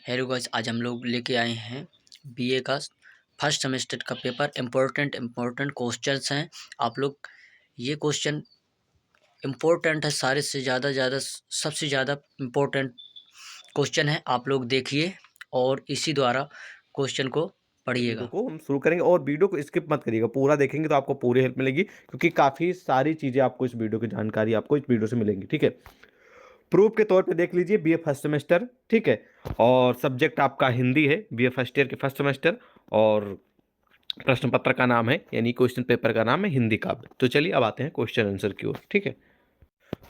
Hello guys, आज हम लोग लेके आए हैं बीए का फर्स्ट सेमेस्टर का पेपर। इम्पोर्टेंट क्वेश्चंस हैं। आप लोग ये क्वेश्चन इम्पोर्टेंट है, सारे से ज़्यादा सबसे ज़्यादा इम्पोर्टेंट क्वेश्चन है। आप लोग देखिए और इसी द्वारा क्वेश्चन को वीडियो पढ़िएगा। को हम शुरू करेंगे और वीडियो को स्किप मत करिएगा, पूरा देखेंगे तो आपको पूरी हेल्प मिलेगी, क्योंकि काफ़ी सारी चीज़ें आपको इस वीडियो की जानकारी आपको इस वीडियो से मिलेंगी। ठीक है, प्रूफ के तौर पे देख लीजिए, बीए फर्स्ट सेमेस्टर, ठीक है, और सब्जेक्ट आपका हिंदी है, बीए फर्स्ट ईयर के फर्स्ट सेमेस्टर, और प्रश्न पत्र का नाम है यानी क्वेश्चन पेपर का नाम है हिंदी काव्य। तो चलिए अब आते हैं क्वेश्चन आंसर की ओर। ठीक है,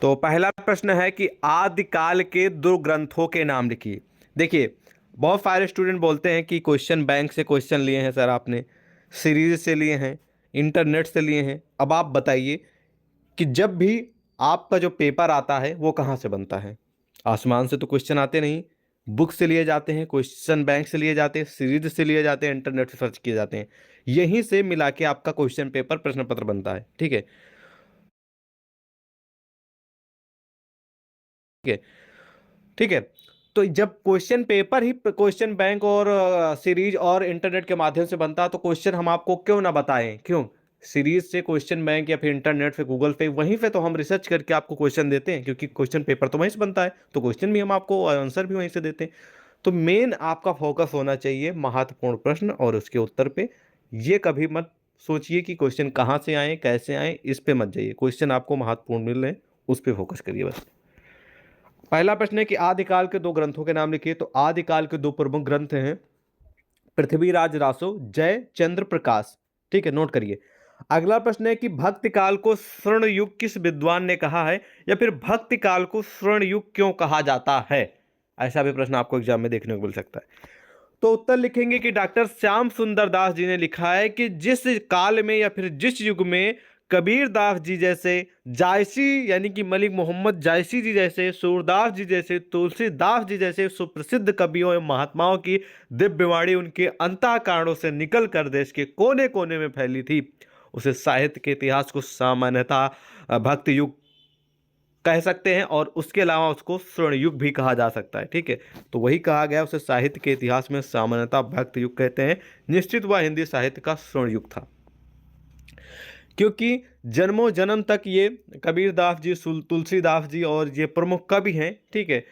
तो पहला प्रश्न है कि आदिकाल के दो ग्रंथों के नाम लिखिए। देखिए, बहुत सारे स्टूडेंट बोलते हैं कि क्वेश्चन बैंक से क्वेश्चन लिए हैं सर, आपने सीरीज से लिए हैं, इंटरनेट से लिए हैं। अब आप बताइए कि जब भी आपका जो पेपर आता है वो कहाँ से बनता है? आसमान से तो क्वेश्चन आते नहीं, बुक से लिए जाते हैं, क्वेश्चन बैंक से लिए जाते हैं, सीरीज से लिए जाते हैं, इंटरनेट से सर्च किए जाते हैं। यहीं से मिला के आपका क्वेश्चन पेपर प्रश्न पत्र बनता है। ठीक है, ठीक है, ठीक है। तो जब क्वेश्चन पेपर ही क्वेश्चन बैंक और सीरीज और इंटरनेट के माध्यम से बनता है, तो क्वेश्चन हम आपको क्यों ना बताएं? क्यों? सीरीज से, क्वेश्चन बैंक या फिर इंटरनेट से, गूगल पे, वहीं पे तो हम रिसर्च करके आपको क्वेश्चन देते हैं, क्योंकि क्वेश्चन पेपर तो वहीं से बनता है, तो क्वेश्चन भी हम आपको आंसर भी वहीं से देते हैं। तो मेन आपका फोकस होना चाहिए महत्वपूर्ण प्रश्न और उसके उत्तर पे। ये कभी मत सोचिए कि क्वेश्चन कहाँ से आए, कैसे आए, इस पे मत जाइए। क्वेश्चन आपको महत्वपूर्ण मिल रहे हैं, उस पर फोकस करिए बस। पहला प्रश्न है कि आदिकाल के दो ग्रंथों के नाम लिखिए। तो आदिकाल के दो प्रमुख ग्रंथ हैं पृथ्वीराज रासो, जय चंद्र प्रकाश। ठीक है, नोट करिए। अगला प्रश्न है कि भक्ति काल को स्वर्ण युग किस विद्वान ने कहा है, या फिर भक्ति काल को स्वर्ण युग क्यों कहा जाता है? ऐसा भी प्रश्न आपको एग्जाम में देखने को मिल सकता है। तो उत्तर लिखेंगे कि डॉक्टर श्याम सुंदर दास जी ने लिखा है कि जिस काल में या फिर जिस युग में कबीर दास जी जैसे, जायसी यानी कि मलिक मोहम्मद जायसी जी जैसे, सूरदास जी जैसे, तुलसीदास जी जैसे सुप्रसिद्ध कवियों एवं महात्माओं की दिव्यवाणी उनके अंतःकरणों से निकल कर देश के कोने कोने में फैली थी, उसे साहित्य के इतिहास को सामान्यतः भक्ति युग कह सकते हैं, और उसके अलावा उसको स्वर्ण युग भी कहा जा सकता है। ठीक है, तो वही कहा गया, उसे साहित्य के इतिहास में सामान्यतः भक्त युग कहते हैं। निश्चित वह हिंदी साहित्य का स्वर्ण युग था, क्योंकि जन्मों जन्म तक ये कबीरदास जी, तुलसीदास जी और ये प्रमुख कवि हैं। ठीक है,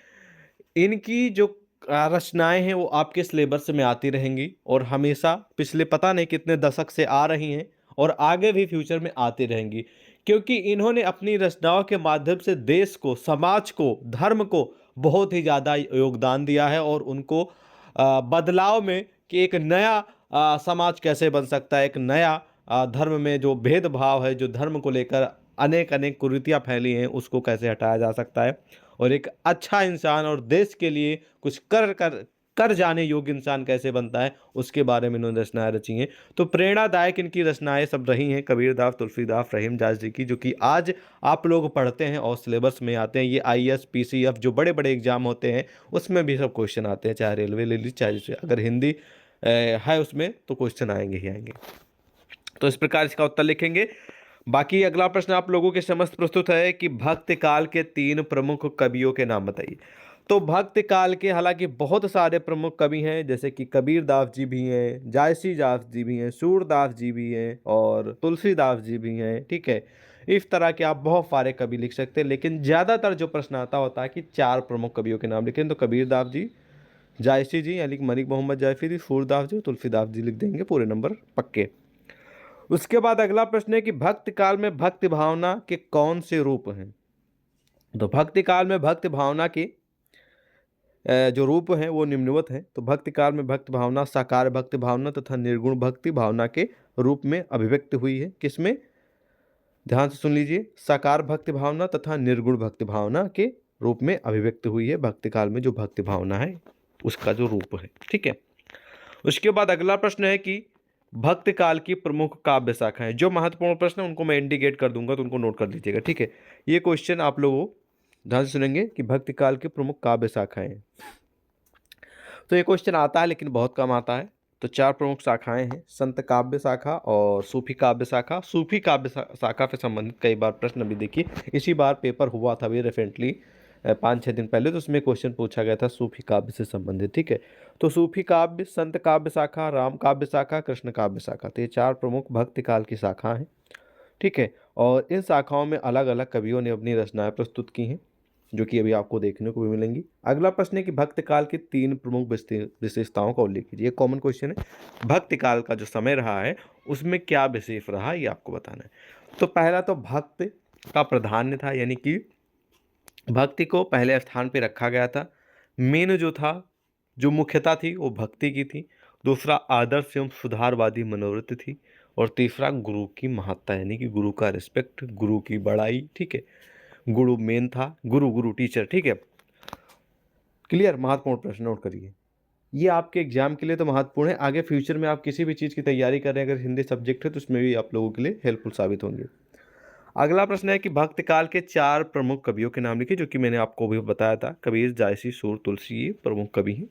इनकी जो रचनाएं हैं वो आपके सिलेबस में आती रहेंगी, और हमेशा पिछले पता नहीं कितने दशक से आ रही हैं, और आगे भी फ्यूचर में आती रहेंगी, क्योंकि इन्होंने अपनी रचनाओं के माध्यम से देश को, समाज को, धर्म को बहुत ही ज़्यादा योगदान दिया है, और उनको बदलाव में कि एक नया समाज कैसे बन सकता है, एक नया धर्म में जो भेदभाव है, जो धर्म को लेकर अनेक अनेक कुरीतियाँ फैली हैं, उसको कैसे हटाया जा सकता है, और एक अच्छा इंसान और देश के लिए कुछ कर जाने योग्य इंसान कैसे बनता है, उसके बारे में इन्होंने रचनाएं रची हैं। तो प्रेरणादायक इनकी रचनाएं सब रही हैं कबीरदास, तुलसीदास, रहीमदास जी की, जो कि आज आप लोग पढ़ते हैं और सिलेबस में आते हैं। ये आईएएस, पीसीएफ जो बड़े बड़े एग्जाम होते हैं उसमें भी सब क्वेश्चन आते हैं, चाहे रेलवे ले लीजिए, चाहे अगर हिंदी है उसमें, तो क्वेश्चन आएंगे ही आएंगे। तो इस प्रकार इसका उत्तर लिखेंगे। बाकी अगला प्रश्न आप लोगों के समक्ष प्रस्तुत है कि भक्ति काल के तीन प्रमुख कवियों के नाम बताइए। तो भक्ति काल के हालांकि बहुत सारे प्रमुख कवि हैं, जैसे कि कबीर दास जी भी हैं, जायसी दास जी भी हैं, सूरदास जी भी हैं, और तुलसीदास जी भी हैं। ठीक है, इस तरह के आप बहुत सारे कवि लिख सकते हैं, लेकिन ज़्यादातर जो प्रश्न आता होता है कि चार प्रमुख कवियों के नाम लिखें, तो कबीर दास जी, जायसी जी यानी कि मलिक मोहम्मद जायसी जी, सूरदास जी, तुलसीदास जी लिख देंगे, पूरे नंबर पक्के। उसके बाद अगला प्रश्न है कि भक्ति काल में भक्ति भावना के कौन से रूप हैं? तो भक्ति काल में भक्ति भावना के जो रूप हैं वो निम्नवत हैं। तो भक्ति काल में भक्ति भावना साकार भक्ति भावना तथा निर्गुण भक्ति भावना के रूप में अभिव्यक्त हुई है। किसमें? ध्यान से सुन लीजिए, साकार भक्ति भावना तथा निर्गुण भक्ति भावना के रूप में अभिव्यक्त हुई है भक्ति काल में जो भक्ति भावना है, उसका जो रूप है। ठीक है, उसके बाद अगला प्रश्न है कि भक्ति काल की प्रमुख काव्य शाखाएं। जो महत्वपूर्ण प्रश्न है उनको मैं इंडिकेट कर दूंगा, तो उनको नोट कर लीजिएगा। ठीक है, ये क्वेश्चन आप लोगों ध्यान से सुनेंगे कि भक्ति काल की प्रमुख काव्य शाखाएं। तो ये क्वेश्चन आता है लेकिन बहुत कम आता है। तो चार प्रमुख शाखाएं हैं, संत काव्य शाखा और सूफी काव्य शाखा। सूफी काव्य शाखा से संबंधित कई बार प्रश्न भी देखिए, इसी बार पेपर हुआ था अभी रिसेंटली 5-6 दिन पहले, तो उसमें क्वेश्चन पूछा गया था सूफी काव्य से संबंधित। ठीक है, तो सूफी काव्य, संत काव्य शाखा, राम काव्य शाखा, कृष्ण काव्य शाखा, तो ये 4 प्रमुख भक्ति काल की शाखा हैं। ठीक है, और इन शाखाओं में अलग अलग कवियों ने अपनी रचनाएं प्रस्तुत की हैं, जो कि अभी आपको देखने को भी मिलेंगी। अगला प्रश्न है कि भक्ति काल की 3 प्रमुख विशेषताओं का उल्लेख कीजिए। ये कॉमन क्वेश्चन है, भक्ति काल का जो समय रहा है उसमें क्या विशेष रहा, ये आपको बताना है। तो पहला तो भक्त का प्राधान्य था, यानी कि भक्ति को पहले स्थान पे रखा गया था। मेन जो था, जो मुख्यता थी वो भक्ति की थी। दूसरा आदर्श एवं सुधारवादी मनोवृत्ति थी। और तीसरा गुरु की महत्ता, यानी कि गुरु का रिस्पेक्ट, गुरु की बड़ाई। ठीक है, गुरु मेन था, गुरु गुरु टीचर। ठीक है, क्लियर। महत्वपूर्ण प्रश्न नोट करिए, ये आपके एग्जाम के लिए तो महत्वपूर्ण है, आगे फ्यूचर में आप किसी भी चीज़ की तैयारी कर रहे हैं, अगर हिंदी सब्जेक्ट है तो उसमें भी आप लोगों के लिए हेल्पफुल साबित होंगे। अगला प्रश्न है कि भक्ति काल के 4 प्रमुख कवियों के नाम लिखिए, जो कि मैंने आपको भी बताया था, कबीर, जायसी, सूर, तुलसी, ये प्रमुख कवि हैं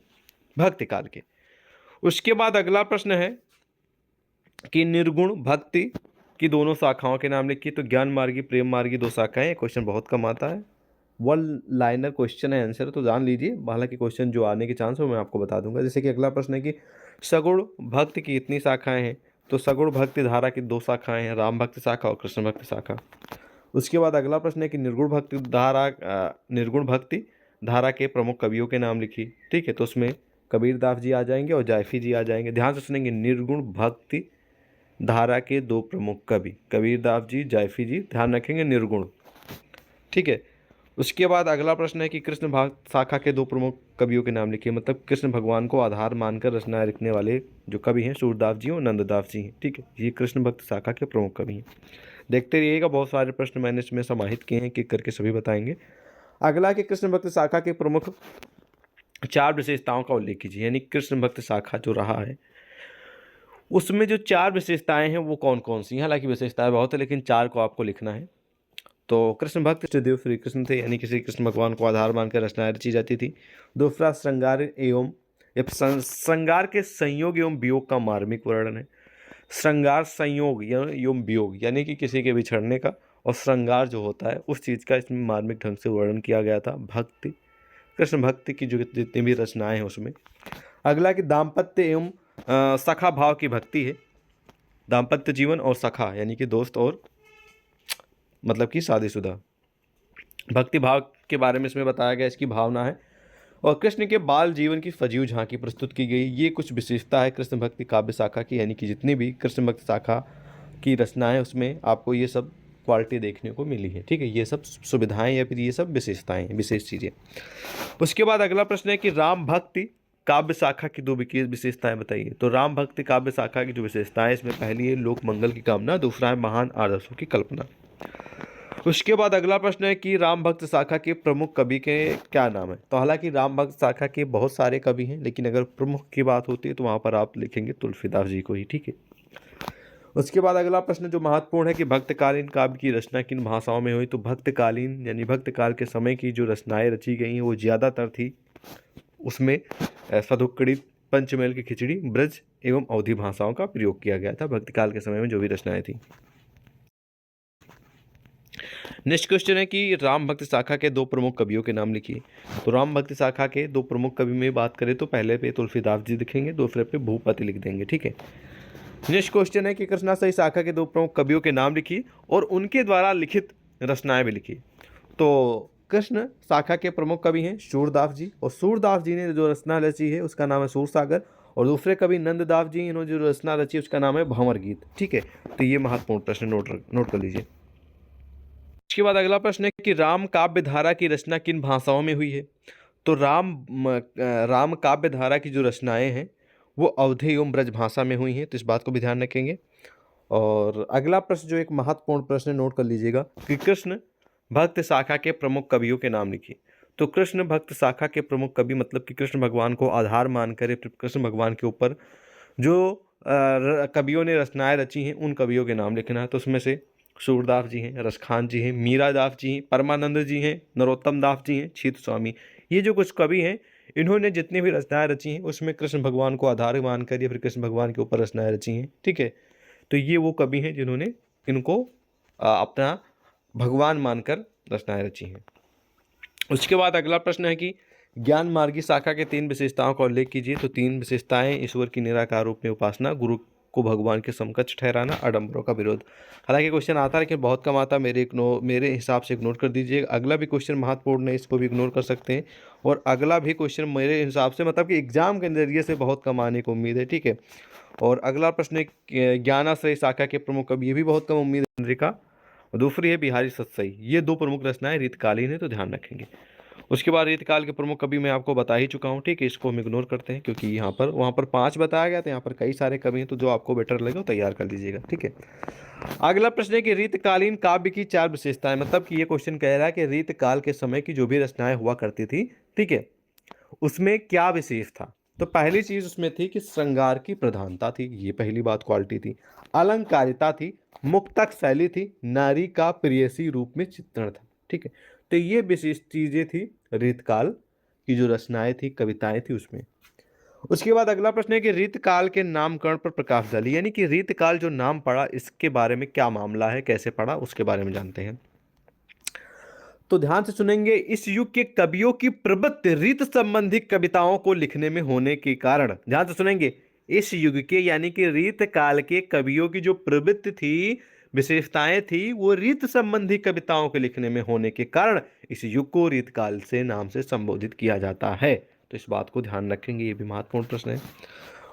भक्ति काल के। उसके बाद अगला प्रश्न है कि निर्गुण भक्ति की दोनों शाखाओं के नाम लिखिए। तो ज्ञान मार्गी, प्रेम मार्गी 2 शाखाएं। क्वेश्चन बहुत कम आता है, 1 लाइनर क्वेश्चन है, आंसर तो जान लीजिए। हालांकि क्वेश्चन जो आने के चांस है मैं आपको बता दूंगा। जैसे कि अगला प्रश्न है कि सगुण भक्ति की इतनी शाखाएं हैं। तो सगुण भक्ति धारा की 2 शाखाएं हैं, राम भक्ति शाखा और कृष्ण भक्ति शाखा। उसके बाद अगला प्रश्न है कि निर्गुण भक्ति धारा के प्रमुख कवियों के नाम लिखिए। ठीक है, तो उसमें कबीर दास जी आ जाएंगे और जायफी जी आ जाएंगे। ध्यान से सुनेंगे, निर्गुण भक्ति धारा के 2 प्रमुख कवि, कबीर दास जी, जायफी जी, ध्यान रखेंगे, निर्गुण। ठीक है, उसके बाद अगला प्रश्न है कि कृष्ण भक्त शाखा के 2 प्रमुख कवियों के नाम लिखिए। मतलब कृष्ण भगवान को आधार मानकर रचनाएं लिखने वाले जो कवि हैं, सूरदास जी और नंददास जी हैं। ठीक है, ये कृष्ण भक्त शाखा के प्रमुख कवि हैं। देखते रहिएगा, बहुत सारे प्रश्न मैंने इसमें समाहित किए हैं, कि करके सभी बताएंगे। अगला कि कृष्ण भक्त शाखा के प्रमुख 4 विशेषताओं का उल्लेख कीजिए। यानी कृष्ण भक्त शाखा जो रहा है उसमें जो 4 विशेषताएं हैं वो कौन कौन सी हैं। हालांकि विशेषताएं बहुत है, लेकिन 4 को आपको लिखना है। तो कृष्ण भक्त इष्टदेव श्री कृष्ण थे, यानी कि श्री कृष्ण भगवान को आधार मानकर रचनाएं रची जाती थी। दूसरा श्रृंगार श्रृंगार के संयोग एवं वियोग का मार्मिक वर्णन है। श्रृंगार संयोग एवं वियोग, यानी कि किसी के बिछड़ने का, और श्रृंगार जो होता है उस चीज़ का इसमें मार्मिक ढंग से वर्णन किया गया था। भक्ति, कृष्ण भक्ति की जो जितनी भी रचनाएं हैं उसमें। अगला कि दाम्पत्य एवं सखा भाव की भक्ति है। दाम्पत्य जीवन और सखा, यानी कि दोस्त और मतलब कि शादीशुदा। भक्ति भाव के बारे में इसमें बताया गया, इसकी भावना है। और कृष्ण के बाल जीवन की फजीव झांकी प्रस्तुत की गई। ये कुछ विशेषता है कृष्ण भक्ति काव्य शाखा की, यानी कि जितनी भी कृष्ण भक्ति शाखा की रचनाएं उसमें आपको ये सब क्वालिटी देखने को मिली है। ठीक है, ये सब सुविधाएं या फिर ये सब विशेषताएं, विशेष चीज़ें। उसके बाद अगला प्रश्न है कि राम भक्ति काव्य शाखा की 2 विशेषताएं बताइए। तो राम भक्ति काव्य शाखा की जो विशेषताएं, इसमें पहली है लोक मंगल की कामना, दूसरा है महान आदर्शों की कल्पना। उसके बाद अगला प्रश्न है कि राम भक्त शाखा के प्रमुख कवि के क्या नाम है। तो हालांकि राम भक्त शाखा के बहुत सारे कवि हैं, लेकिन अगर प्रमुख की बात होती है तो वहाँ पर आप लिखेंगे तुलसीदास जी को ही। ठीक है, उसके बाद अगला प्रश्न जो महत्वपूर्ण है कि भक्तकालीन काव्य की रचना किन भाषाओं में हुई। तो भक्तकालीन यानी भक्तकाल के समय की जो रचनाएं रची गई हैं वो ज़्यादातर थी उसमें सदुक्कड़ी, पंचमेल की खिचड़ी, ब्रज एवं अवधी भाषाओं का प्रयोग किया गया था भक्तकाल के समय में जो भी रचनाएं थी। नेक्स्ट क्वेश्चन है कि राम भक्त शाखा के 2 प्रमुख कवियों के नाम लिखिए। तो राम भक्त शाखा के 2 प्रमुख कवि में बात करें तो पहले पे तुलसीदास जी लिखेंगे, दूसरे पे भूपति लिख देंगे। ठीक है, नेक्स्ट क्वेश्चन है कि कृष्णाश्रयी शाखा के 2 प्रमुख कवियों के नाम लिखिए और उनके द्वारा लिखित रचनाएं भी लिखिए। तो कृष्ण शाखा के प्रमुख कवि हैं सूरदास जी, और सूरदास जी ने जो रचना रची है उसका नाम है सूरसागर। और दूसरे कवि नंददास जी, इन्होंने जो रचना रची है उसका नाम है भंवर गीत। ठीक है, तो ये महत्वपूर्ण प्रश्न नोट कर लीजिए। इसके बाद अगला प्रश्न है कि राम काव्य धारा की रचना किन भाषाओं में हुई है। तो राम काव्य धारा की जो रचनाएं हैं वो अवधी एवं ब्रज भाषा में हुई हैं, तो इस बात को भी ध्यान रखेंगे। और अगला प्रश्न जो एक महत्वपूर्ण प्रश्न नोट कर लीजिएगा कि कृष्ण भक्त शाखा के प्रमुख कवियों के नाम लिखिए। तो कृष्ण भक्त शाखा के प्रमुख कवि मतलब कि कृष्ण भगवान को आधार मानकर कृष्ण भगवान के ऊपर जो कवियों ने रचनाएं रची हैं उन कवियों के नाम लिखना है। तो उसमें से सूरदास जी हैं, रसखान जी हैं, मीरा दास जी हैं, परमानंद जी हैं, नरोत्तम दास जी हैं, छीत स्वामी, ये जो कुछ कवि हैं इन्होंने जितनी भी रचनाएं रची हैं उसमें कृष्ण भगवान को आधार मानकर या फिर कृष्ण भगवान के ऊपर रचनाएं रची हैं। ठीक है, तो ये वो कवि हैं जिन्होंने इनको अपना भगवान मानकर रचनाएं रची हैं। उसके बाद अगला प्रश्न है कि ज्ञान मार्गी शाखा के 3 विशेषताओं का उल्लेख कीजिए। तो 3 विशेषताएं: ईश्वर की निराकार रूप में उपासना, गुरु को भगवान के समकक्ष ठहराना, आडंबरों का विरोध। हालांकि क्वेश्चन आता है लेकिन बहुत कम आता है, मेरे हिसाब से इग्नोर कर दीजिए। अगला भी क्वेश्चन महत्वपूर्ण है, इसको भी इग्नोर कर सकते हैं। और अगला भी क्वेश्चन मेरे हिसाब से मतलब कि एग्जाम के नजरिए से बहुत कम आने को उम्मीद है, ठीक है। और अगला प्रश्न है ज्ञानाश्रय शाखा के प्रमुख कवि, ये भी बहुत कम उम्मीद है चंद्रिका। और दूसरी है बिहारी सतसई। ये 2 प्रमुख रचनाएं रीतकालीन है, तो ध्यान रखेंगे। उसके बाद रीतकाल के प्रमुख कवि मैं आपको बता ही चुका हूँ, ठीक है। इसको हम इग्नोर करते हैं क्योंकि यहाँ पर वहाँ पर 5 बताया गया था, यहाँ पर कई सारे कवि हैं, तो जो आपको बेटर लगे वो तैयार कर लीजिएगा, ठीक है। अगला प्रश्न है कि रीतकालीन काव्य की 4 विशेषताएं। मतलब कि ये क्वेश्चन कह रहा है कि रीतकाल के समय की जो भी रचनाएं हुआ करती थी, ठीक है, उसमें क्या विशेष था। तो पहली चीज उसमें थी कि श्रृंगार की प्रधानता थी, ये पहली बात, क्वालिटी थी। अलंकारिता थी, मुक्तक शैली थी, नारी का प्रेयसी रूप में चित्रण था, ठीक है। तो ये विशेष चीजें थी रीतकाल की जो रचनाएं थी, कविताएं थी उसमें। उसके बाद अगला प्रश्न है कि रीतकाल के नामकरण पर प्रकाश डालिए, यानी कि रीतकाल जो नाम पड़ा इसके बारे में क्या मामला है, कैसे पड़ा, उसके बारे में जानते हैं। तो ध्यान से सुनेंगे। इस युग के कवियों की प्रवृत्ति रीत संबंधी कविताओं को लिखने में होने के कारण, ध्यान से सुनेंगे, इस युग के यानी कि रीत काल के कवियों की जो प्रवृत्ति थी, विशेषताएं थी, वो रीत संबंधी कविताओं के लिखने में होने के कारण इस युग को रीत काल से नाम से संबोधित किया जाता है। तो इस बात को ध्यान रखेंगे, ये भी महत्वपूर्ण प्रश्न है।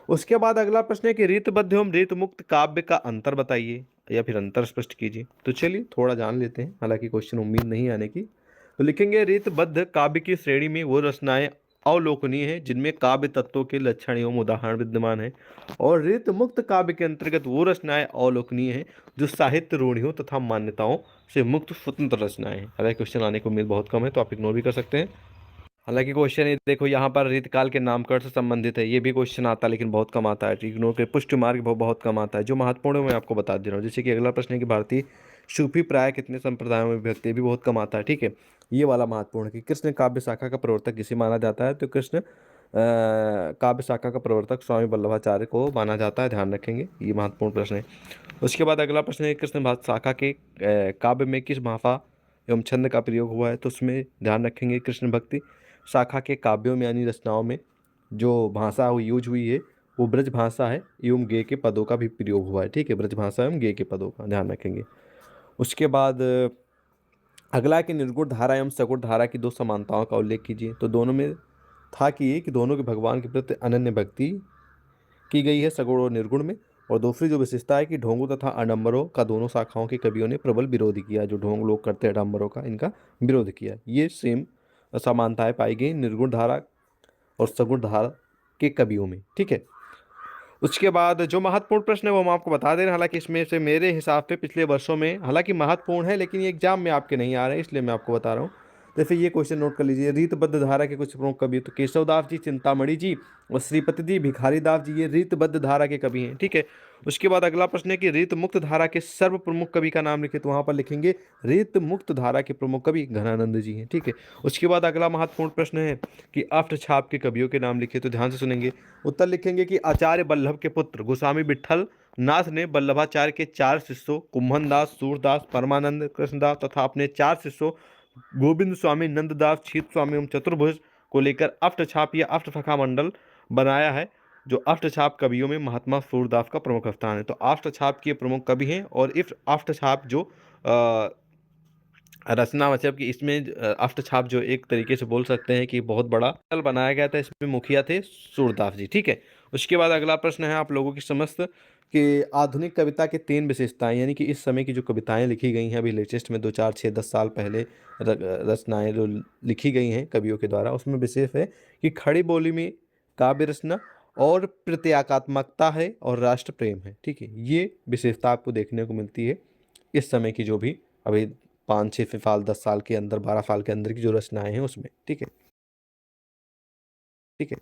उसके बाद अगला प्रश्न है कि रीतबद्ध एवं रीत मुक्त काव्य का अंतर बताइए या फिर अंतर स्पष्ट कीजिए। तो चलिए थोड़ा जान लेते हैं, हालांकि क्वेश्चन उम्मीद नहीं आने की। तो लिखेंगे रीतबद्ध काव्य की श्रेणी में वो रचनाएं अवलोकनीय है जिनमें काव्य तत्वों के लक्षण एवं उदाहरण विद्यमान है, और रीत मुक्त काव्य के अंतर्गत वो रचनाएं अवलोकनीय है जो साहित्य रूढ़ियों तथा मान्यताओं से मुक्त स्वतंत्र रचनाएं हैं। हालांकि क्वेश्चन आने की उम्मीद बहुत कम है, तो आप इग्नोर भी कर सकते हैं। हालांकि क्वेश्चन ये देखो यहाँ पर रीतकाल के नामकरण से संबंधित है, ये भी क्वेश्चन आता है लेकिन बहुत कम आता है, इग्नोर के पुष्ट मार्ग बहुत कम आता है। जो महत्वपूर्ण है मैं आपको बता दे रहा हूँ। जैसे कि अगला प्रश्न है कि भारतीय सूफी प्राय कितने संप्रदायों में विभक्त है, भी बहुत कम आता है, ठीक है। ये वाला महत्वपूर्ण है कि कृष्ण काव्य शाखा का प्रवर्तक किसे माना जाता है। तो कृष्ण काव्य शाखा का प्रवर्तक स्वामी वल्लभाचार्य को माना जाता है, ध्यान रखेंगे, ये महत्वपूर्ण प्रश्न है। उसके बाद अगला प्रश्न है कृष्ण शाखा के काव्य में किस भाषा एवं छंद का प्रयोग हुआ है। तो उसमें ध्यान रखेंगे कृष्ण भक्ति शाखा के काव्यों में यानी रचनाओं में जो भाषा यूज हुई है वो ब्रज भाषा है एवं गे के पदों का भी प्रयोग हुआ है, ठीक है, ब्रज भाषा एवं गे के पदों का ध्यान रखेंगे। उसके बाद अगला कि निर्गुण धारा एवं सगुण धारा की 2 समानताओं का उल्लेख कीजिए। तो दोनों में था कि ये कि दोनों के भगवान के प्रति अनन्य भक्ति की गई है सगुण और निर्गुण में। और दूसरी जो विशेषता है कि ढोंगों तथा आडंबरों का दोनों शाखाओं के कवियों ने प्रबल विरोध किया। जो ढोंग लोग करते हैं आडंबरों का, इनका विरोध किया। ये सेम समानताएं पाई गई निर्गुण धारा और सगुण धारा के कवियों में, ठीक है। उसके बाद जो महत्वपूर्ण प्रश्न है वो हम आपको बता दे रहे हैं। हालांकि इसमें से मेरे हिसाब से पिछले वर्षों में, हालांकि महत्वपूर्ण है लेकिन ये एग्जाम में आपके नहीं आ रहे हैं, इसलिए मैं आपको बता रहा हूँ। जैसे ये क्वेश्चन नोट कर लीजिए। रीतबद्ध धारा के कुछ प्रमुख कवि, तो केशवदास जी, चिंतामणि जी और श्रीपति जी, भिखारी दास जी, ये रीतबद्ध धारा के कवि हैं, ठीक है। उसके बाद अगला प्रश्न है कि रीत मुक्त धारा के सर्व प्रमुख कवि का नाम लिखे। तो वहां पर लिखेंगे रीत मुक्त धारा के प्रमुख कवि घनानंद जी हैं, ठीक है। उसके बाद अगला महत्वपूर्ण प्रश्न है कि अष्ट छाप के कवियों के नाम लिखे। तो ध्यान से सुनेंगे। उत्तर लिखेंगे कि आचार्य वल्लभ के पुत्र गोस्वामी विट्ठल नाथ ने वल्लभाचार्य के 4 शिष्यों कुम्भनदास, सूरदास, परमानंद, कृष्णदास तथा अपने 4 शिष्यों गोविंद स्वामी, नंददास, छीत स्वामी एवं चतुर्भुज को लेकर अष्टछाप या अष्टसखा मंडल बनाया है। जो अष्टछाप कवियों में महात्मा सूरदास का प्रमुख स्थान है। तो अष्टछाप के प्रमुख कवि हैं। और इस अष्टछाप जो रचना मतलब कि इसमें अष्टछाप जो एक तरीके से बोल सकते हैं कि बहुत बड़ा दल बनाया गया था, इसमें मुखिया थे सूरदास जी, ठीक है। उसके बाद अगला प्रश्न है आप लोगों की समस्त कि आधुनिक कविता के 3 विशेषताएं, यानी कि इस समय की जो कविताएं लिखी गई हैं अभी लेटेस्ट में 2 4 6 10 साल पहले रचनाएं जो लिखी गई हैं कवियों के द्वारा, उसमें विशेष है कि खड़ी बोली में काव्य रचना और प्रत्यात्मकता है और राष्ट्र प्रेम है, ठीक है। ये विशेषता आपको देखने को मिलती है इस समय की जो भी अभी 5 6 साल 10 साल के अंदर 12 साल के अंदर की जो रचनाएं हैं उसमें, ठीक है, ठीक है।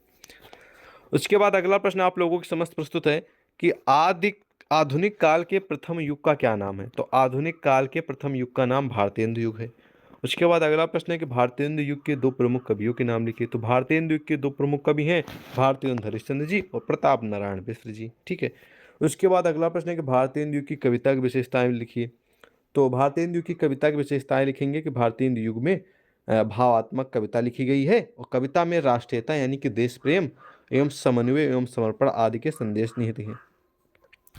उसके बाद अगला प्रश्न आप लोगों की समस्त प्रस्तुत है कि आधुनिक काल के प्रथम युग का क्या नाम है। तो आधुनिक काल के प्रथम युग का नाम भारतेंदु युग है। उसके बाद अगला प्रश्न है कि भारतेंदु युग के 2 प्रमुख कवियों के नाम लिखिए। तो भारतेंदु युग के 2 प्रमुख कवि हैं भारतेंदु हरिश्चंद्र जी और प्रताप नारायण मिश्र जी, ठीक है। उसके बाद अगला प्रश्न है कि भारतेंदु युग की कविता की विशेषताएं लिखिए। तो भारतेंदु युग की कविता की विशेषताएं लिखेंगे कि भारतेंदु युग में भावात्मक कविता लिखी गई है और कविता में राष्ट्रीयता यानी कि देश प्रेम एवं समन्वय एवं समर्पण आदि के संदेश निहित हैं।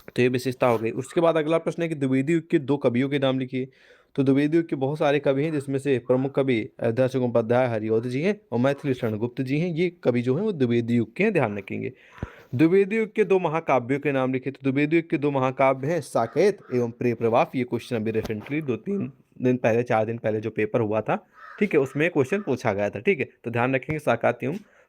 तो ये विशेषता हो गई। उसके बाद अगला प्रश्न है कि द्विवेदी युग के 2 कवियों के नाम लिखिए। तो द्विवेदी युग के बहुत सारे कवि हैं, जिसमें से प्रमुख कवि अयोध्या चट्टोपाध्याय हरिऔध जी हैं और मैथिली शरण गुप्त जी हैं। ये कवि जो हैं वो द्विवेदी युग के हैं, ध्यान रखेंगे। द्विवेदी युग के 2 महाकाव्यों के नाम लिखे। तो द्विवेदी युग के 2 महाकाव्य हैं साकेत एवं प्रिय प्रवाह। ये क्वेश्चन अभी रिसेंटली 2-3 दिन पहले, 4 दिन पहले जो पेपर हुआ था, ठीक है, उसमें क्वेश्चन पूछा गया था। ठीक है, तो ध्यान रखेंगे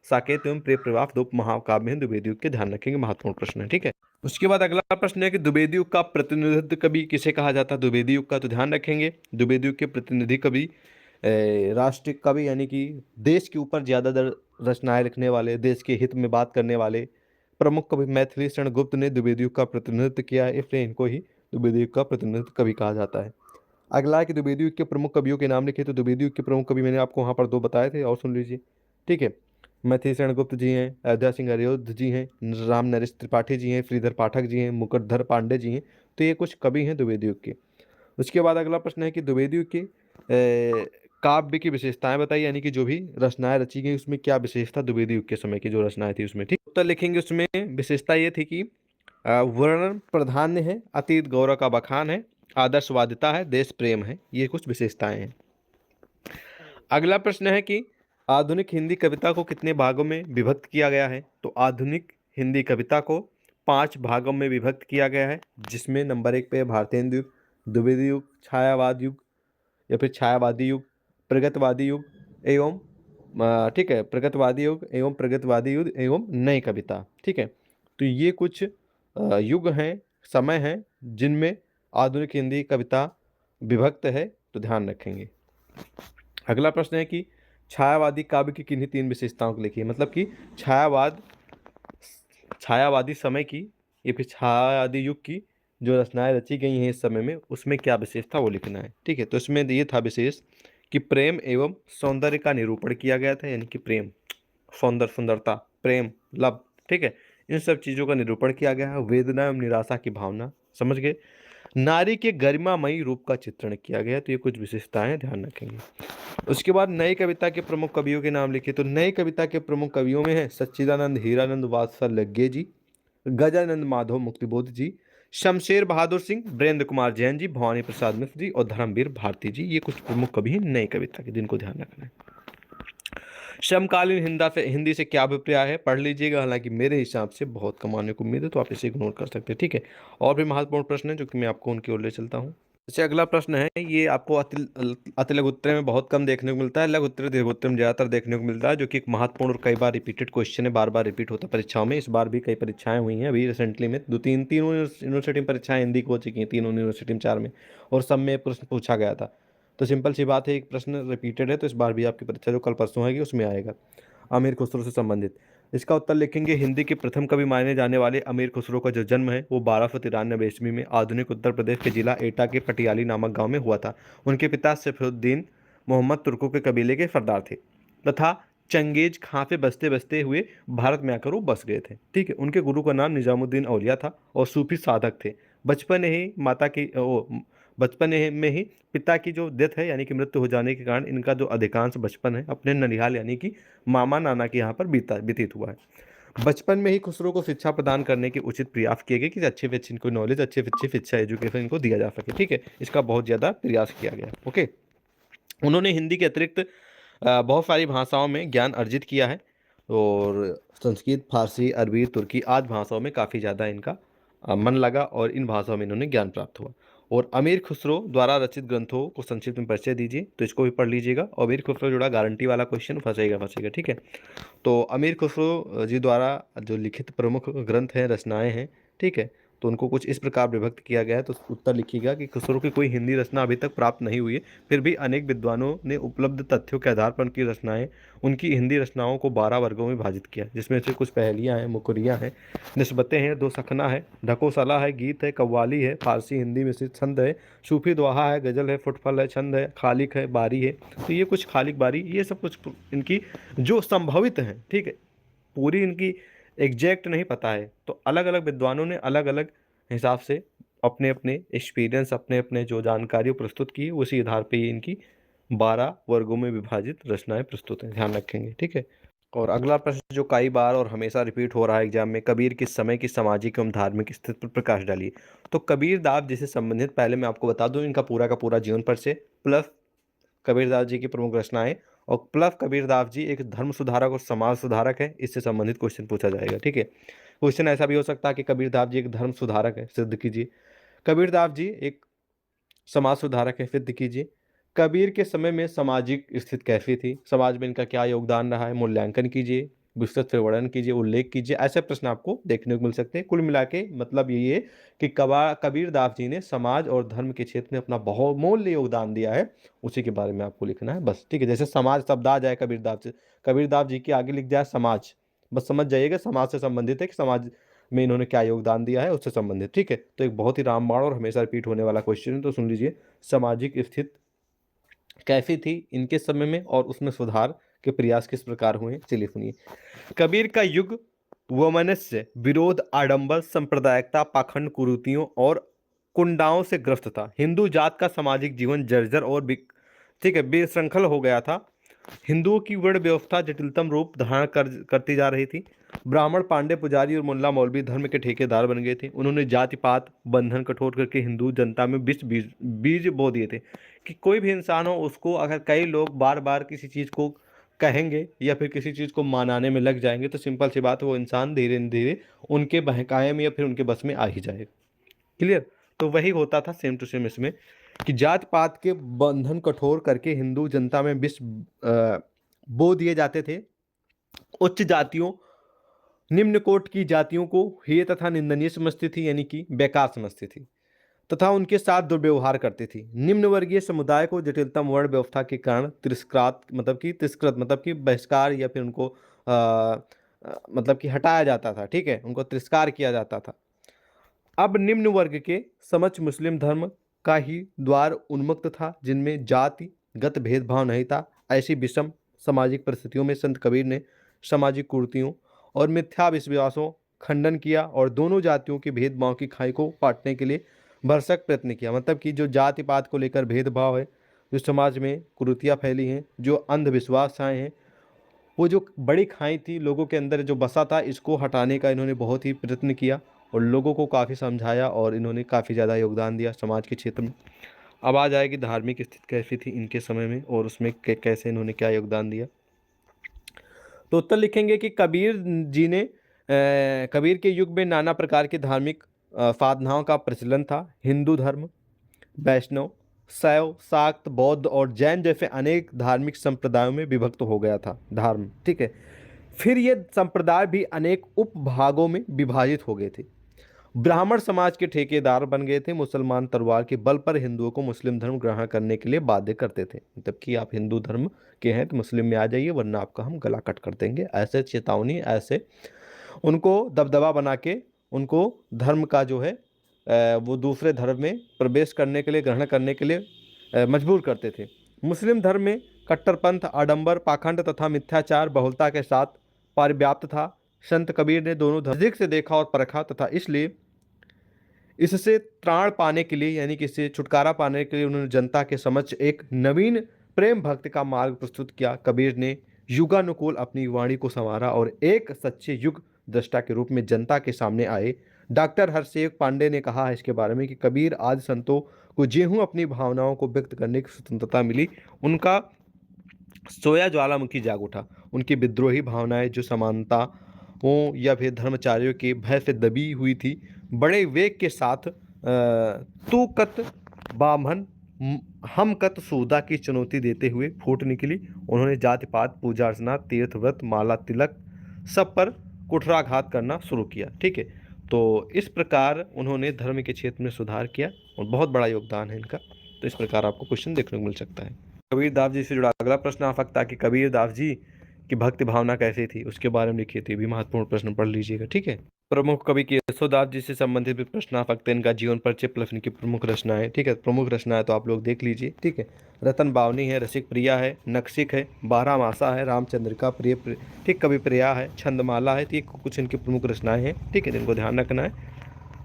साकेत एवं प्रिय प्रवाह 2 महाकाव्य हैं द्विवेदी युग के, ध्यान रखेंगे, महत्वपूर्ण प्रश्न है। ठीक है, उसके बाद अगला प्रश्न है कि द्विवेदी युग का प्रतिनिधित्व कवि किसे कहा जाता है द्विवेदी युग का। तो ध्यान रखेंगे द्विवेदी युग के प्रतिनिधि कवि राष्ट्रीय कवि यानी कि देश के ऊपर ज्यादातर रचनाएं लिखने वाले, देश के हित में बात करने वाले प्रमुख कवि मैथिली शरण गुप्त ने द्विवेदी युग का प्रतिनिधित्व किया है, इसलिए इनको ही द्विवेदी युग का प्रतिनिधित्व कवि कहा जाता है। अगला है कि द्विवेदी युग के प्रमुख कवियों के नाम लिखे। तो द्विवेदी युग के प्रमुख कवि मैंने आपको वहाँ पर 2 बताए थे और सुन लीजिए। ठीक है, मैथिली शरण गुप्त जी हैं, अयोध्या सिंह हरिऔध जी हैं, राम नरेश त्रिपाठी जी हैं, श्रीधर पाठक जी हैं, मुकुटधर पांडे जी हैं। तो ये कुछ कवि हैं द्विवेदी युग के। उसके बाद अगला प्रश्न है कि द्विवेदी युग के काव्य की विशेषताएं बताइए, यानी कि जो भी रचनाएं रची गई उसमें क्या विशेषता द्विवेदी युग के समय की जो रचनाएं थी उसमें। ठीक, उत्तर लिखेंगे। उसमें विशेषता ये थी कि वर्णन प्राधान्य है, अतीत गौरव का बखान है, आदर्शवादिता है, देश प्रेम है। ये कुछ विशेषताएं हैं। अगला प्रश्न है कि आधुनिक हिंदी कविता को कितने भागों में विभक्त किया गया है। तो आधुनिक हिंदी कविता को 5 भागों में विभक्त किया गया है, जिसमें नंबर 1 पे है भारतेंदु युग, द्विवेदी युग, छायावाद युग या फिर छायावादी युग, प्रगतवादी युग एवं ठीक है, प्रगतवादी युग एवं प्रगतवादी युग एवं नई कविता। ठीक है, तो ये कुछ युग हैं, समय हैं, जिनमें आधुनिक हिंदी कविता विभक्त है, तो ध्यान रखेंगे। अगला प्रश्न है कि छायावादी काव्य की किन्हीं 3 विशेषताओं को लिखिए। मतलब कि छायावादी समय की या फिर छायावादी युग की जो रचनाएं रची गई हैं इस समय में, उसमें क्या विशेषता वो लिखना है। ठीक है, तो इसमें ये था विशेष कि प्रेम एवं सौंदर्य का निरूपण किया गया था, यानी कि प्रेम, सुंदरता, प्रेम, लव, ठीक है, इन सब चीज़ों का निरूपण किया गया है। वेदना एवं निराशा की भावना, समझ गए। नारी के गरिमामयी रूप का चित्रण किया गया। तो ये कुछ विशेषताएं ध्यान रखेंगे। उसके बाद नई कविता के प्रमुख कवियों के नाम लिखिए। तो नई कविता के प्रमुख कवियों में है सच्चिदानंद हीरानंद वात्सल्य जी, गजानंद माधव मुक्तिबोध जी, शमशेर बहादुर सिंह, वीरेंद्र कुमार जैन जी, भवानी प्रसाद मिश्र जी और धर्मवीर भारती जी। ये कुछ प्रमुख कवि हैं नई कविता के, जिनको ध्यान रखना है। समकालीन हिंदी से क्या अभिप्राय है पढ़ लीजिएगा, हालांकि मेरे हिसाब से बहुत कम आने को उम्मीद है, तो आप इसे इग्नोर कर सकते हैं। ठीक है, और भी महत्वपूर्ण प्रश्न है जो कि मैं आपको उनकी ओर ले चलता हूँ। जैसे अगला प्रश्न है, ये आपको अति लघु उत्तर में बहुत कम देखने को मिलता है, लघु उत्तर दीर्घ उत्तर में ज़्यादातर देखने को मिलता है, जो कि एक महत्वपूर्ण और कई बार रिपीटेड क्वेश्चन है, बार बार रिपीट होता है परीक्षाओं में। इस बार भी कई परीक्षाएं हुई हैं अभी रिसेंटली में, तीनों यूनिवर्सिटी में परीक्षाएं हिंदी को हो चुकी हैं, तीनों यूनिवर्सिटी में 4 में, और सब में प्रश्न पूछा गया था। तो सिंपल सी बात है, एक प्रश्न रिपीटेड है, तो इस बार भी आपकी परीक्षा जो कल परसों आएगी उसमें आएगा, अमीर खुसरो से संबंधित। इसका उत्तर लिखेंगे। हिंदी के प्रथम कवि माने जाने वाले अमीर खुसरो का जो जन्म है वो 1293 ईस्वी में आधुनिक उत्तर प्रदेश के जिला एटा के पटियाली नामक गांव में हुआ था। उनके पिता सैफुद्दीन मोहम्मद तुर्कों के कबीले के सरदार थे तथा चंगेज खां से बसते बसते हुए भारत में आकर वो बस गए थे। ठीक है, उनके गुरु का नाम निजामुद्दीन औलिया था और सूफी साधक थे। बचपन ही माता की बचपन में ही पिता की जो डेथ है यानी कि मृत्यु हो जाने के कारण इनका जो अधिकांश बचपन है अपने ननिहाल यानी कि मामा नाना के यहाँ पर व्यतीत हुआ है। बचपन में ही खुसरो को शिक्षा प्रदान करने के उचित प्रयास किए गए कि अच्छे से अच्छी इनको नॉलेज, अच्छे से अच्छी शिक्षा, एजुकेशन इनको दिया जा सके। ठीक है, इसका बहुत ज़्यादा प्रयास किया गया। ओके, उन्होंने हिंदी के अतिरिक्त बहुत सारी भाषाओं में ज्ञान अर्जित किया है और संस्कृत, फारसी, अरबी, तुर्की आदि भाषाओं में काफ़ी ज़्यादा इनका मन लगा और इन भाषाओं में इन्होंने ज्ञान प्राप्त हुआ। और अमीर खुसरो द्वारा रचित ग्रंथों को संक्षिप्त में परिचय दीजिए, तो इसको भी पढ़ लीजिएगा। और अमीर खुसरो जुड़ा गारंटी वाला क्वेश्चन फंसेगा। ठीक है, तो अमीर खुसरो जी द्वारा जो लिखित प्रमुख ग्रंथ हैं, रचनाएं हैं, ठीक है, तो उनको कुछ इस प्रकार विभक्त किया गया है। तो उत्तर लिखिएगा कि खुसरो की कोई हिंदी रचना अभी तक प्राप्त नहीं हुई है, फिर भी अनेक विद्वानों ने उपलब्ध तथ्यों के आधार पर उनकी रचनाएं, उनकी हिंदी रचनाओं को 12 वर्गों में विभाजित किया, जिसमें से कुछ पहेलियाँ हैं, मुकुरियाँ हैं, निस्बतें हैं, दो सखना है, ढकोसला है, गीत है, कव्वाली है, फारसी हिंदी में से छंद है, सूफी दोहा है, गज़ल है, फुटफल है, छंद है, खालिक है, बारी है। तो ये कुछ खालिक बारी, ये सब कुछ इनकी जो संभवित हैं। ठीक है, पूरी इनकी एग्जैक्ट नहीं पता है, तो अलग अलग विद्वानों ने अलग अलग हिसाब से अपने अपने एक्सपीरियंस, अपने अपने जो जानकारी प्रस्तुत की, उसी आधार पे ये इनकी 12 वर्गों में विभाजित रचनाएं प्रस्तुत हैं, ध्यान रखेंगे, ठीक है। और अगला प्रश्न जो कई बार और हमेशा रिपीट हो रहा है एग्जाम में, कबीर किस समय की सामाजिक एवं धार्मिक स्थिति पर प्रकाश डालिए। तो कबीरदास जी से संबंधित पहले मैं आपको बता दूं इनका पूरा का पूरा जीवन परिचय प्लस कबीरदास जी की प्रमुख रचनाएं और प्लस कबीरदास जी एक धर्म सुधारक और समाज सुधारक है, इससे संबंधित क्वेश्चन पूछा जाएगा, ठीक है। क्वेश्चन ऐसा भी हो सकता है कि कबीरदास जी एक धर्म सुधारक है, सिद्ध कीजिए। कबीरदास जी एक समाज सुधारक है, सिद्ध कीजिए। कबीर के समय में सामाजिक स्थिति कैसी थी, समाज में इनका क्या योगदान रहा है, मूल्यांकन कीजिए, विस्तृत से वर्णन कीजिए, उल्लेख कीजिए। ऐसे प्रश्न आपको देखने को मिल सकते हैं। कुल मिला के मतलब यही है कि कबीरदास जी ने समाज और धर्म के क्षेत्र में अपना बहुमूल्य योगदान दिया है, उसी के बारे में आपको लिखना है बस, ठीक है। जैसे समाज शब्द आ जाए कबीरदास जी के आगे लिख जाए समाज, बस समझ जाइएगा समाज से संबंधित है कि समाज में इन्होंने क्या योगदान दिया है उससे संबंधित, ठीक है। तो एक बहुत ही रामबाण और हमेशा रिपीट होने वाला क्वेश्चन है, तो सुन लीजिए। सामाजिक स्थिति कैसी थी इनके समय में और उसमें सुधार के प्रयास किस प्रकार हुए, चलिए सुनिए। कबीर का युग वमनस्य, विरोध, आडंबर, सांप्रदायिकता, पाखंड, कुरीतियों और कुंडाओं से ग्रस्त था। हिंदू जात का सामाजिक जीवन जर्जर और ठीक है बेसंखल हो गया था। हिंदुओं की वर्ण व्यवस्था जटिलतम रूप धारण करती जा रही थी। ब्राह्मण, पांडे, पुजारी और मुल्ला मौलवी धर्म के ठेकेदार बन गए थे। उन्होंने जाति पात बंधन कठोर करके हिंदू जनता में बीज बो दिए थे कि कोई भी इंसान हो उसको अगर कई लोग बार बार किसी चीज़ को कहेंगे या फिर किसी चीज़ को मनाने में लग जाएंगे तो सिंपल सी बात है वो इंसान धीरे धीरे उनके बहकाए में या फिर उनके बस में आ ही जाएगा। क्लियर। तो वही होता था सेम टू सेम इसमें कि जात पात के बंधन कठोर करके हिंदू जनता में विष बो दिए जाते थे। उच्च जातियों निम्न कोट की जातियों को हेय तथा निंदनीय समझती थी, यानी कि बेकार समझती थी तथा उनके साथ दुर्व्यवहार करती थी। निम्न वर्गीय समुदाय को जटिलतम वर्ण व्यवस्था के कारण तिरस्कृत मतलब कि बहिष्कार या फिर उनको मतलब कि हटाया जाता था, ठीक है, उनको तिरस्कार किया जाता था। अब निम्न वर्ग के समक्ष मुस्लिम धर्म का ही द्वार उन्मुक्त था, जिनमें जातिगत भेदभाव नहीं था। ऐसी विषम सामाजिक परिस्थितियों में संत कबीर ने सामाजिक कुरीतियों और मिथ्या विश्वासों खंडन किया और दोनों जातियों के भेदभाव की खाई को पाटने के लिए भरसक प्रयत्न किया। मतलब कि जो जाति पात को लेकर भेदभाव है, जो समाज में कुरीतियाँ फैली हैं, जो अंधविश्वास आए हैं, वो जो बड़ी खाई थी लोगों के अंदर जो बसा था, इसको हटाने का इन्होंने बहुत ही प्रयत्न किया और लोगों को काफ़ी समझाया और इन्होंने काफ़ी ज़्यादा योगदान दिया समाज के क्षेत्र में। अब आ जाएगी धार्मिक स्थिति कैसी थी इनके समय में और उसमें कैसे इन्होंने क्या योगदान दिया। तो उत्तर लिखेंगे कि कबीर के युग में नाना प्रकार की धार्मिक साधनाओं का प्रचलन था। हिंदू धर्म, वैष्णव, शैव, शाक्त, बौद्ध और जैन जैसे अनेक धार्मिक संप्रदायों में विभक्त हो गया था धर्म, ठीक है। फिर ये संप्रदाय भी अनेक उपभागों में विभाजित हो गए थे। ब्राह्मण समाज के ठेकेदार बन गए थे। मुसलमान तलवार के बल पर हिंदुओं को मुस्लिम धर्म ग्रहण करने के लिए बाध्य करते थे, मतलब कि आप हिंदू धर्म के हैं तो मुस्लिम में आ जाइए वरना आपका हम गला कट कर देंगे, ऐसे चेतावनी, ऐसे उनको दबदबा बना के उनको धर्म का जो है वो दूसरे धर्म में प्रवेश करने के लिए, ग्रहण करने के लिए मजबूर करते थे। मुस्लिम धर्म में कट्टरपंथ, आडंबर, पाखंड तथा मिथ्याचार बहुलता के साथ परिव्याप्त था। संत कबीर ने दोनों नजदीक से देखा और परखा तथा इसलिए इससे त्राण पाने के लिए, यानी कि इससे छुटकारा पाने के लिए उन्होंने जनता के समक्ष एक नवीन प्रेम भक्ति का मार्ग प्रस्तुत किया। कबीर ने युगानुकूल अपनी वाणी को संवारा और एक सच्चे युग दृष्टा के रूप में जनता के सामने आए। डॉक्टर हरसेव पांडे ने कहा है इसके बारे में कि कबीर आदि संतों को जेहूं अपनी भावनाओं को व्यक्त करने की स्वतंत्रता मिली, उनका सोया ज्वालामुखी जाग उठा। उनकी विद्रोही भावनाएं जो समानताओं या फिर धर्मचारियों के भय से दबी हुई थी, बड़े वेग के साथ तू कत बामन हम कत सूदा की चुनौती देते हुए फूट निकली। उन्होंने जाति पात, पूजा अर्चना, तीर्थ व्रत, माला तिलक सब पर कुठाराघात करना शुरू किया, ठीक है। तो इस प्रकार उन्होंने धर्म के क्षेत्र में सुधार किया और बहुत बड़ा योगदान है इनका। तो इस प्रकार आपको क्वेश्चन देखने को मिल सकता है। कबीरदास जी से जुड़ा अगला प्रश्न आ सकता है कि कबीरदास जी की भक्ति भावना कैसी थी, उसके बारे में लिखिए। थी भी महत्वपूर्ण प्रश्न पढ़ लीजिएगा, ठीक है। प्रमुख कवि केशवदास जी से संबंधित भी प्रश्न आ सकते हैं, इनका जीवन परिचय प्लस इनकी प्रमुख रचनाएं, ठीक है। प्रमुख रचनाएं तो आप लोग देख लीजिए, ठीक है। रतन बावनी है, रसिक प्रिया है, नक्सिक है, बारहमासा है, रामचंद्रिका ठीक, कवि प्रिया है, छंदमाला है। तो ये कुछ इनकी प्रमुख रचनाएं हैं, ठीक है, जिनको ध्यान रखना है।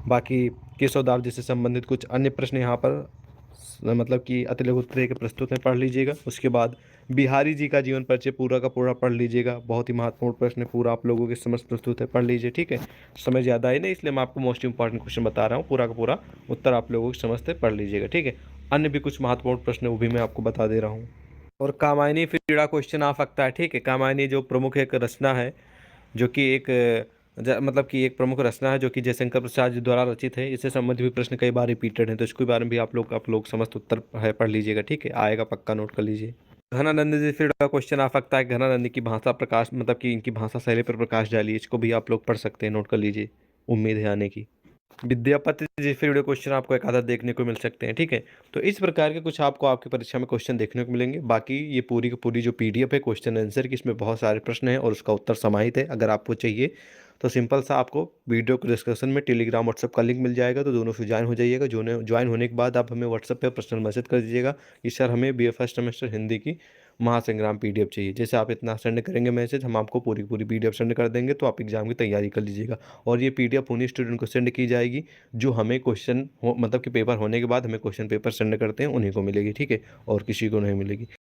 बाकी केशवदास जी से संबंधित कुछ अन्य प्रश्न यहाँ पर मतलब कि अति लघु उत्तरीय के प्रस्तुत हैं, पढ़ लीजिएगा। उसके बाद बिहारी जी का जीवन परिचय पूरा का पूरा पढ़ लीजिएगा, बहुत ही महत्वपूर्ण प्रश्न है, पूरा आप लोगों के समझ प्रस्तुत है, पढ़ लीजिए, ठीक है। समय ज़्यादा है नहीं, इसलिए मैं आपको मोस्ट इंपॉर्टेंट क्वेश्चन बता रहा हूँ, पूरा का पूरा उत्तर आप लोगों के समझते पढ़ लीजिएगा, ठीक है। अन्य भी कुछ महत्वपूर्ण प्रश्न है वो भी मैं आपको बता दे रहा हूँ। और कामायनी फ्रीड़ा क्वेश्चन आ सकता है, ठीक है। कामायनी जो प्रमुख एक रचना है, जो कि एक मतलब कि एक प्रमुख रचना है जो कि जयशंकर प्रसाद जी द्वारा रचित है। इससे संबंधित भी प्रश्न कई बार रिपीटेड हैं, तो इसके बारे में भी आप लोग समस्त उत्तर है पढ़ लीजिएगा, ठीक है। आएगा, पक्का नोट कर लीजिए। घनानंद जी फिर का क्वेश्चन आ सकता है। घनानंद की भाषा प्रकाश, मतलब कि इनकी भाषा शैली पर प्रकाश डालिए, इसको भी आप लोग पढ़ सकते हैं, नोट कर लीजिए, उम्मीद है आने की। विद्यापति जी से जुड़े क्वेश्चन आपको एक आधा देखने को मिल सकते हैं, ठीक है। तो इस प्रकार के कुछ आपको आपकी परीक्षा में क्वेश्चन देखने को मिलेंगे। बाकी ये पूरी की पूरी जो पीडीएफ है क्वेश्चन आंसर की, इसमें बहुत सारे प्रश्न हैं और उसका उत्तर समाहित है। अगर आपको चाहिए तो सिंपल सा आपको वीडियो के डिस्क्रिप्शन में टेलीग्राम व्हाट्सएप का लिंक मिल जाएगा, तो दोनों से ज्वाइन हो जाइएगा। ज्वाइन होने के बाद आप हमें व्हाट्सएप पर पर्सनल मैसेज कर दीजिएगा कि सर हमें बी ए फर्स्ट सेमेस्टर हिंदी की महासंग्राम पीडीएफ चाहिए। जैसे आप इतना सेंड करेंगे मैसेज, हम आपको पूरी पूरी पीडीएफ सेंड कर देंगे, तो आप एग्जाम की तैयारी कर लीजिएगा। और ये पीडीएफ उन्हीं स्टूडेंट को सेंड की जाएगी जो हमें क्वेश्चन हो, मतलब कि पेपर होने के बाद हमें क्वेश्चन पेपर सेंड करते हैं, उन्हीं को मिलेगी, ठीक है, और किसी को नहीं मिलेगी।